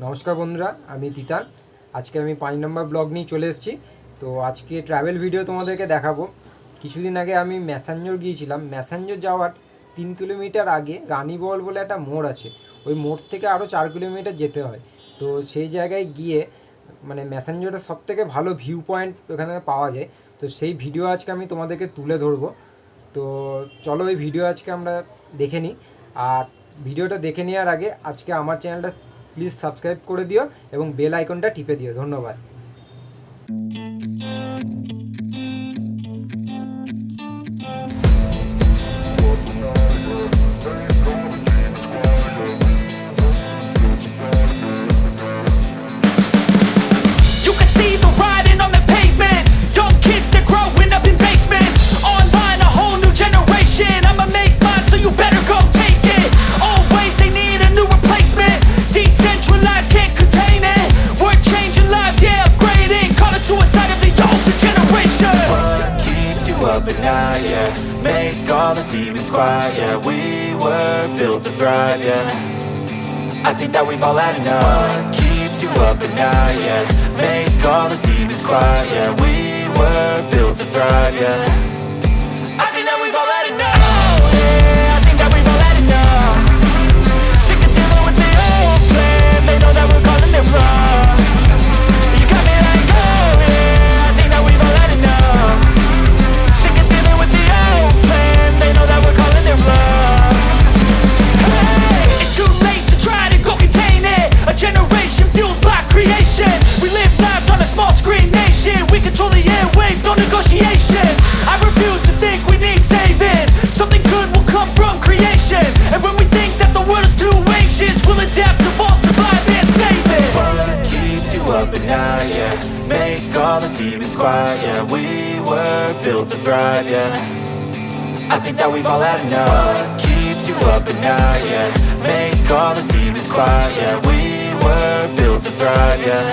নমস্কার বন্ধুরা, আমি তিতান। আজকে আমি 5 নম্বর ব্লগ নিয়ে চলে এসেছি। তো আজকে ট্রাভেল ভিডিও তোমাদেরকে দেখাবো। কিছুদিন আগে আমি ম্যাসাঞ্জোর গিয়েছিলাম। ম্যাসাঞ্জোর যাওয়ার 3 কিলোমিটার আগে রানীবল বলে একটা মোড় আছে। ওই মোড় থেকে আরও 4 কিলোমিটার যেতে হয়। তো সেই জায়গায় গিয়ে মানে ম্যাসাঞ্জোরের সবথেকে ভালো ভিউ পয়েন্ট ওখানে পাওয়া যায়। তো সেই ভিডিও আজকে আমি তোমাদেরকে তুলে ধরবো। তো চলো এই ভিডিও আজকে আমরা দেখে নিই। আর ভিডিওটা দেখে নেওয়ার আগে আজকে আমার চ্যানেলটা প্লিজ সাবস্ক্রাইব করে দিও এবং বেল আইকনটা টিপে দিও। ধন্যবাদ। At night, yeah, make all the demons quiet, yeah, we were built to thrive, yeah, I think that we've all had enough. What keeps you up at night, yeah, make all the demons quiet, yeah, we were built to thrive, yeah, I think that we've all had enough. Oh yeah, I think that we've all had enough. Sick of dealing with the old plan, they know that we're calling it wrong. You got me like, oh yeah, I think that we've all had enough. They know that we're calling it wrong. Hey, it's too late to try to go contain it. A generation fueled by creation. We live lives on a small screen nation. We control the airwaves, no negotiation. I refuse to think we need saving. Something good will come from creation. And when we think that the world is too anxious, we'll adapt, evolve, survive and save it. What keeps you up at night, yeah, make all the demons quiet, yeah, we were built to thrive, yeah, I think that we've all had enough. What keeps you up at night, yeah, make all the demons quiet, yeah, we were built to thrive, yeah.